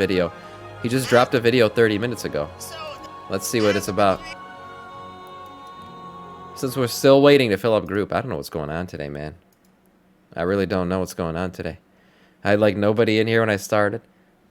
video. He just dropped a video 30 minutes ago. Let's see what it's about. Since we're still waiting to fill up group, I don't know what's going on today, man. I really don't know what's going on today. I had like nobody in here when I started.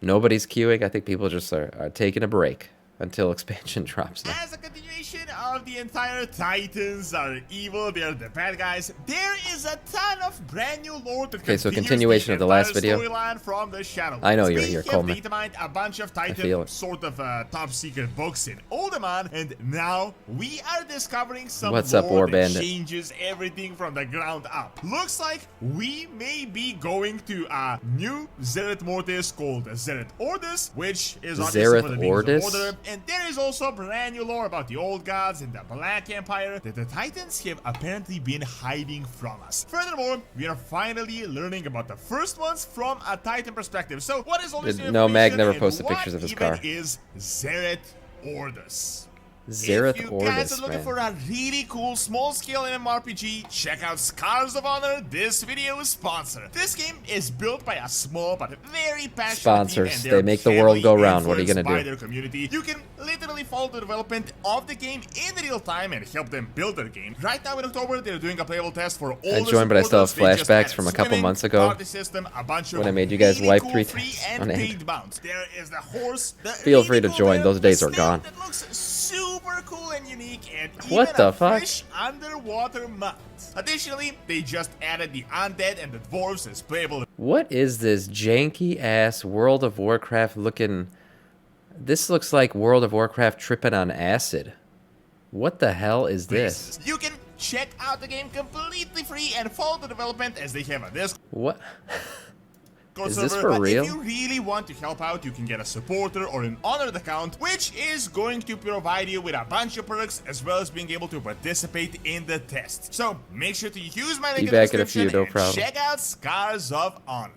Nobody's queuing. I think people just are taking a break until expansion drops now. As a continuation of the entire Titans are evil, they're the bad guys, there is a ton of brand new lore that okay, so continuation of the last video. From the Shadowlands. I know you're here, Coleman. We have a bunch of Titan sort of top secret books in Oldemon, and now we are discovering some lore that changes everything from the ground up. Looks like we may be going to a new ZERITH Mortis called ZERITH ORDUS, which is obviously for the beings of order. And there is also brand new lore about the old gods and the Black Empire that the Titans have apparently been hiding from us. Furthermore, we are finally learning about the first ones from a Titan perspective. So what is all this information? No, Mag never posted pictures of his car. What is ZERITH ORDUS? ZERITH if you ORDUS, guys are looking for a really cool small-scale MMORPG, check out Scars of Honor, this video is sponsored. This game is built by a small but very passionate sponsors. team, They make the world go round. What are you gonna do? Their community. You can literally follow the development of the game in real time and help them build their game. Right now in October, they're doing a playable test for all. I joined, but I still have flashbacks from a couple months ago when I made you guys wipe 3 times on air. There is the horse. Feel free to join. Those days are gone. That looks super cool and unique, and what the fuck? Fish underwater mud. Additionally, they just added the undead and the dwarves as playable. What is this janky ass World of Warcraft looking? This looks like World of Warcraft tripping on acid. What the hell is this? You can check out the game completely free and follow the development as they have a Discord. What? Is this for real? If you really want to help out, you can get a supporter or an honored account, which is going to provide you with a bunch of perks as well as being able to participate in the test. So make sure to use my link in the description and check out Scars of Honor.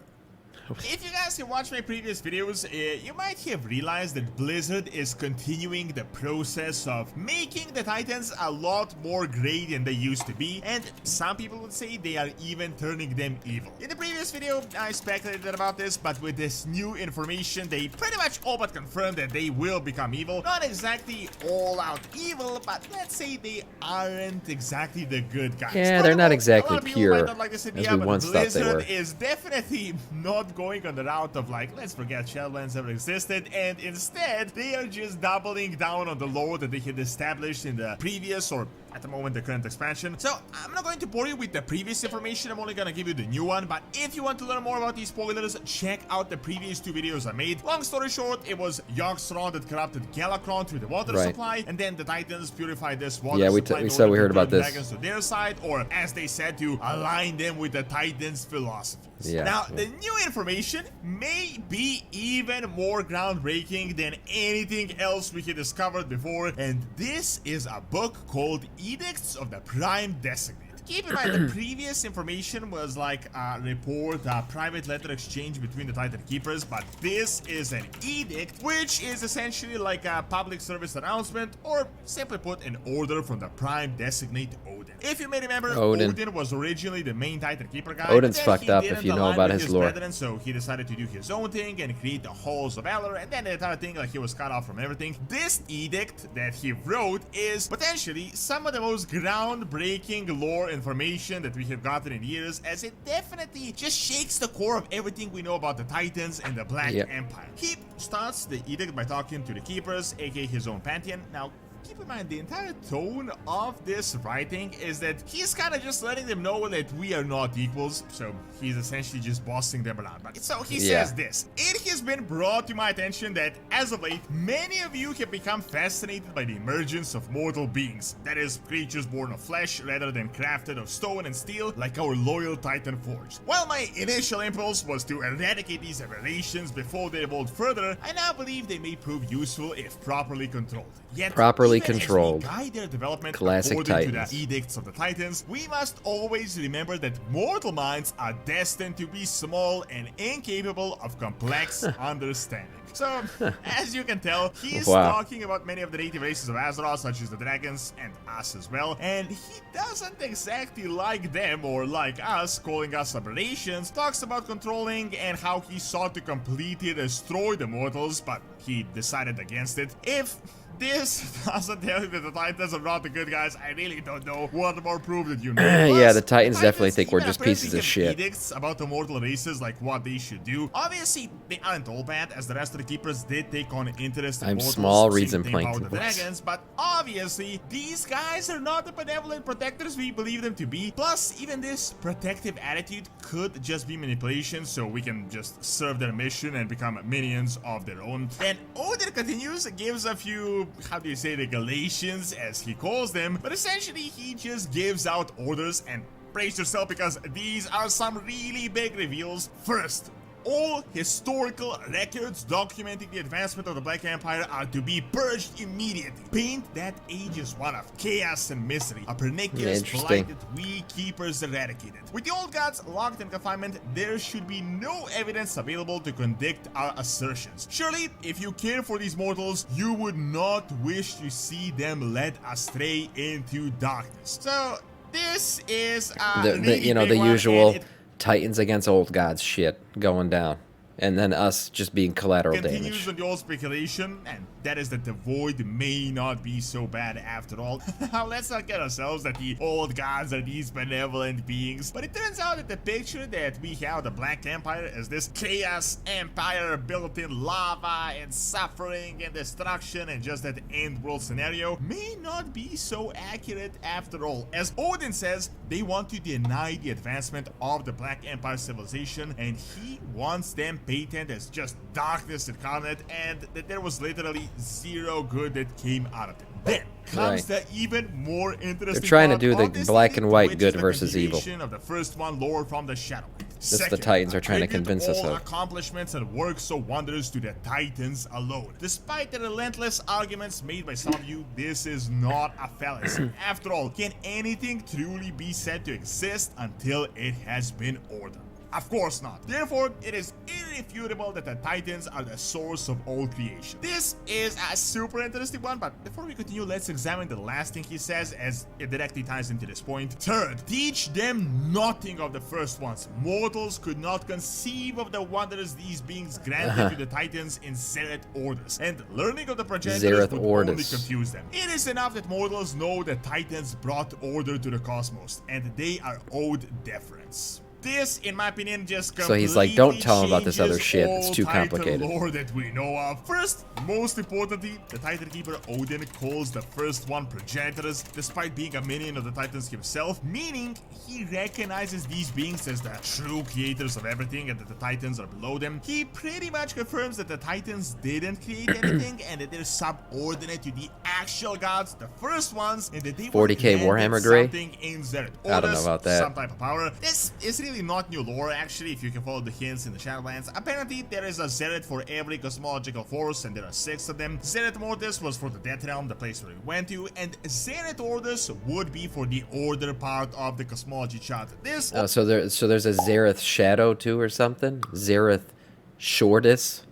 If you guys have watched my previous videos, you might have realized that Blizzard is continuing the process of making the Titans a lot more great than they used to be, and some people would say they are even turning them evil. In the previous video, I speculated about this, but with this new information, they pretty much all but confirmed that they will become evil. Not exactly all-out evil, but let's say they aren't exactly the good guys. Yeah, they're not exactly pure, as we once thought they were. Blizzard is definitely not going on the route of like, let's forget Shadowlands ever existed, and instead they are just doubling down on the lore that they had established in the previous, or at the moment the current expansion. So I'm not going to bore you with the previous information, I'm only gonna give you the new one, but if you want to learn more about these spoilers, check out the previous 2 videos I made. Long story short, it was Yoxron that corrupted Galakron through the water supply, and then the Titans purified this water supply. We said we heard about this. Dragons to their side, or as they said, to align them with the Titans' philosophies. Now, the new information may be even more groundbreaking than anything else we had discovered before, and this is a book called Edicts of the Prime Designate. Keep in mind, the previous information was like a report, a private letter exchange between the Titan Keepers, but this is an edict, which is essentially like a public service announcement, or simply put, an order from the Prime Designate Odin. If you may remember, Odin was originally the main Titan Keeper guy. Odin's fucked up if you know about his lore. So he decided to do his own thing and create the Halls of Valor, and then the entire thing, like, he was cut off from everything. This edict that he wrote is potentially some of the most groundbreaking lore information that we have gotten in years, as it definitely just shakes the core of everything we know about the Titans and the Black Empire. He starts the edict by talking to the Keepers, aka his own pantheon. Now, keep in mind, the entire tone of this writing is that he's kind of just letting them know that we are not equals, so he's essentially just bossing them around. But so he says this: it has been brought to my attention that as of late, many of you have become fascinated by the emergence of mortal beings, that is, creatures born of flesh rather than crafted of stone and steel, like our loyal Titan Forge. While my initial impulse was to eradicate these aberrations before they evolved further, I now believe they may prove useful if properly controlled. Yet, centrally even controlled. as we guide their development Classic according Titans. to the edicts of the Titans, we must always remember that mortal minds are destined to be small and incapable of complex understanding. So, as you can tell, he's talking about many of the native races of Azeroth, such as the dragons and us as well, and he doesn't exactly like them or like us, calling us aberrations. Talks about controlling and how he sought to completely destroy the mortals, but he decided against it. If this doesn't tell you that the Titans are not the good guys, I really don't know what more proof that you need. Plus, yeah, the Titans definitely think we're just pieces of shit. Edicts about the mortal races, like what they should do. Obviously, they aren't all bad, as the rest of the keepers did take on interest in I'm mortals. small, reads and Same thing plankton about the dragons, but obviously, these guys are not the benevolent protectors we believe them to be. Plus, even this protective attitude could just be manipulation, so we can just serve their mission and become minions of their own. And Odin continues, gives a few, how do you say, regulations, as he calls them, but essentially he just gives out orders, and brace yourself because these are some really big reveals. First, all historical records documenting the advancement of the Black Empire are to be purged immediately. Paint that age as one of chaos and misery, a pernicious blight that we keepers eradicated. With the old gods locked in confinement, there should be no evidence available to contradict our assertions. Surely, if you care for these mortals, you would not wish to see them led astray into darkness. So, this is the usual Titans against old gods shit going down, and then us just being collateral damage. Continues on the old speculation, and that is that the void may not be so bad after all. Now let's not get ourselves that the old gods are these benevolent beings, but it turns out that the picture that we have the Black Empire as this chaos empire built in lava and suffering and destruction and just that end world scenario may not be so accurate after all. As Odin says, they want to deny the advancement of the Black Empire civilization, and he wants them painted as just darkness incarnate, and that there was literally zero good that came out of it. Then comes the even more interesting. They're trying to do the black and white good versus evil. Of the first one, lore from the Shadowlands. This the Titans are trying to convince us of. Accomplishments and works so wonders to the Titans alone. Despite the relentless arguments made by some of you, this is not a fallacy. After all, can anything truly be said to exist until it has been ordered? Of course not. Therefore, it is irrefutable that the Titans are the source of all creation. This is a super interesting one, but before we continue, let's examine the last thing he says, as it directly ties into this point. Third, teach them nothing of the first ones. Mortals could not conceive of the wonders these beings granted to the Titans in ZERITH orders, and learning of the progenitors would only confuse them. It is enough that mortals know the Titans brought order to the cosmos, and they are owed deference. This, in my opinion, just completely so he's like, don't tell him about this other shit. It's too complicated. Lore that we know of. First, most importantly, the Titan Keeper Odin calls the first one progenitors, despite being a minion of the Titans himself, meaning he recognizes these beings as the true creators of everything and that the Titans are below them. He pretty much confirms that the Titans didn't create anything and that they're subordinate to the actual gods, the first ones, and that they 40k Warhammer Grey? In ZERITH. I don't know about that. Some type of power. This is really not new lore, actually, if you can follow the hints in the Shadowlands. Apparently, there is a ZERITH for every cosmological force, and there are 6 of them. ZERITH Mortis was for the Death Realm, the place where we went to, and ZERITH Ordus would be for the order part of the cosmology chart. This so there's a ZERITH Shadow too or something? ZERITH Shortus?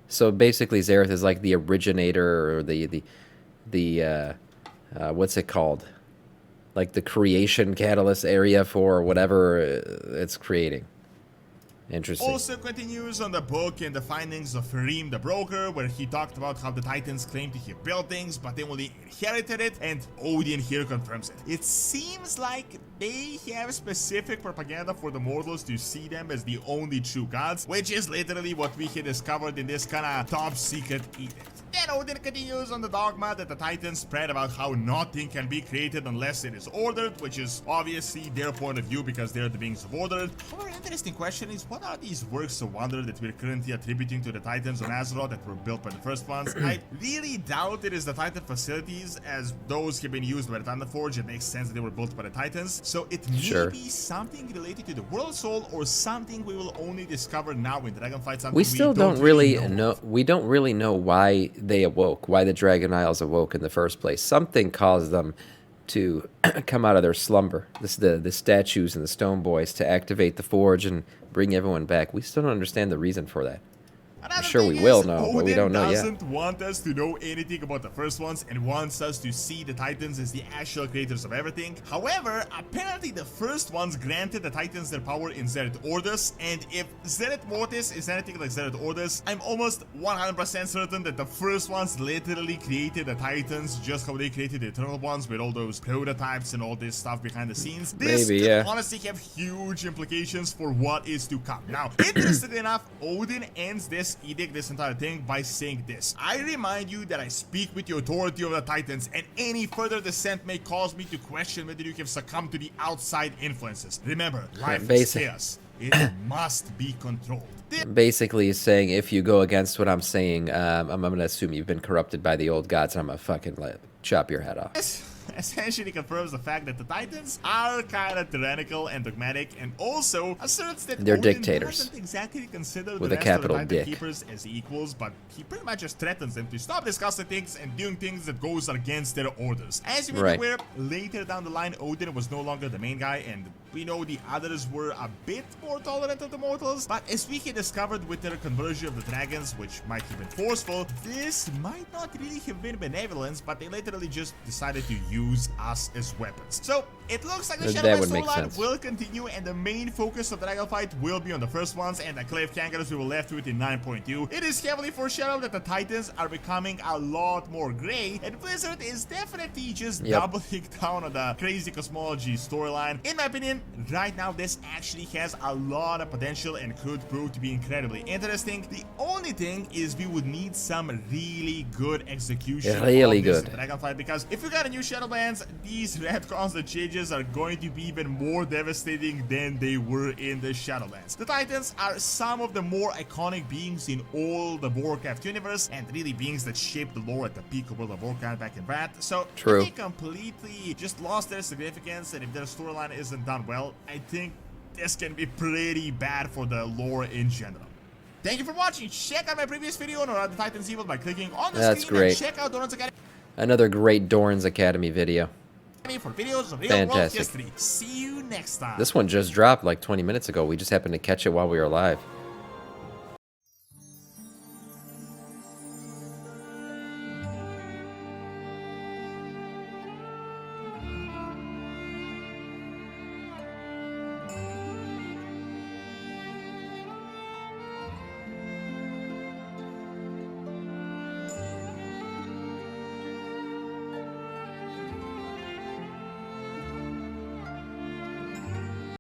So basically ZERITH is like the originator or the what's it called? Like the creation catalyst area for whatever it's creating. Interesting. Also continues on the book and the findings of Farim the Broker, where he talked about how the Titans claim to have built things, but they only inherited it, and Odin here confirms it. It seems like they have specific propaganda for the mortals to see them as the only true gods, which is literally what we had discovered in this kinda top secret edict. Then Odin continues on the dogma that the Titans spread about how nothing can be created unless it is ordered, which is obviously their point of view because they're the beings of order. However, interesting question is, what are these works of wonder that we're currently attributing to the Titans on Azeroth that were built by the first ones? I really doubt it is the Titan facilities, as those have been used by the Thunderforge. It makes sense that they were built by the Titans, so it may be something related to the World Soul or something we will only discover now in Dragonflight. We still don't really know. We don't really know why they awoke, why the Dragon Isles awoke in the first place. Something caused them to come out of their slumber. The statues and the stone boys to activate the forge and bring everyone back. We still don't understand the reason for that. I'm sure we will know, but we don't know yet. Odin doesn't want us to know anything about the first ones and wants us to see the Titans as the actual creators of everything. However, apparently the first ones granted the Titans their power in ZERITH ORDUS, and if ZERITH Mortis is anything like ZERITH ORDUS, I'm almost 100% certain that the first ones literally created the Titans just how they created the Eternal Ones with all those prototypes and all this stuff behind the scenes. This could honestly have huge implications for what is to come. Now, interestingly enough, Odin ends this edict, this entire thing, by saying this: I remind you that I speak with the authority of the Titans, and any further dissent may cause me to question whether you have succumbed to the outside influences. Remember, life is chaos. It must be controlled. Basically, he's saying if you go against what I'm saying, I'm going to assume you've been corrupted by the old gods, and I'm going to fucking chop your head off. Essentially confirms the fact that the Titans are kind of tyrannical and dogmatic, and also asserts that they're Odin dictators doesn't exactly consider with the a rest capital of the Titan dick keepers as equals, but he pretty much just threatens them to stop discussing things and doing things that goes against their orders. As you may be aware, later down the line, Odin was no longer the main guy, and we know the others were a bit more tolerant of the mortals, but as we had discovered with their conversion of the dragons, which might have been forceful, this might not really have been benevolence, but they literally just decided to use us as weapons. So it looks like the Shadowlands storyline will continue, and the main focus of Dragonflight will be on the first ones and the cliffhangers we were left with in 9.2. It is heavily foreshadowed that the Titans are becoming a lot more gray, and Blizzard is definitely just doubling down on the crazy cosmology storyline. In my opinion, right now this actually has a lot of potential and could prove to be incredibly interesting. The only thing is we would need some really good execution of this Dragonflight, because if we got a new Shadowlands, these retcons, the changes are going to be even more devastating than they were in the Shadowlands. The Titans are some of the more iconic beings in all the Warcraft universe, and really beings that shaped the lore at the peak of World of Warcraft back in Wrath. So if they completely just lost their significance, and if their storyline isn't done well, I think this can be pretty bad for the lore in general. Thank you for watching. Check out my previous video on the Titans evil by clicking on the screen. And check out Dorans Academy. Another great Dorans Academy video. For videos of real world history. See you next time. This one just dropped like 20 minutes ago. We just happened to catch it while we were live.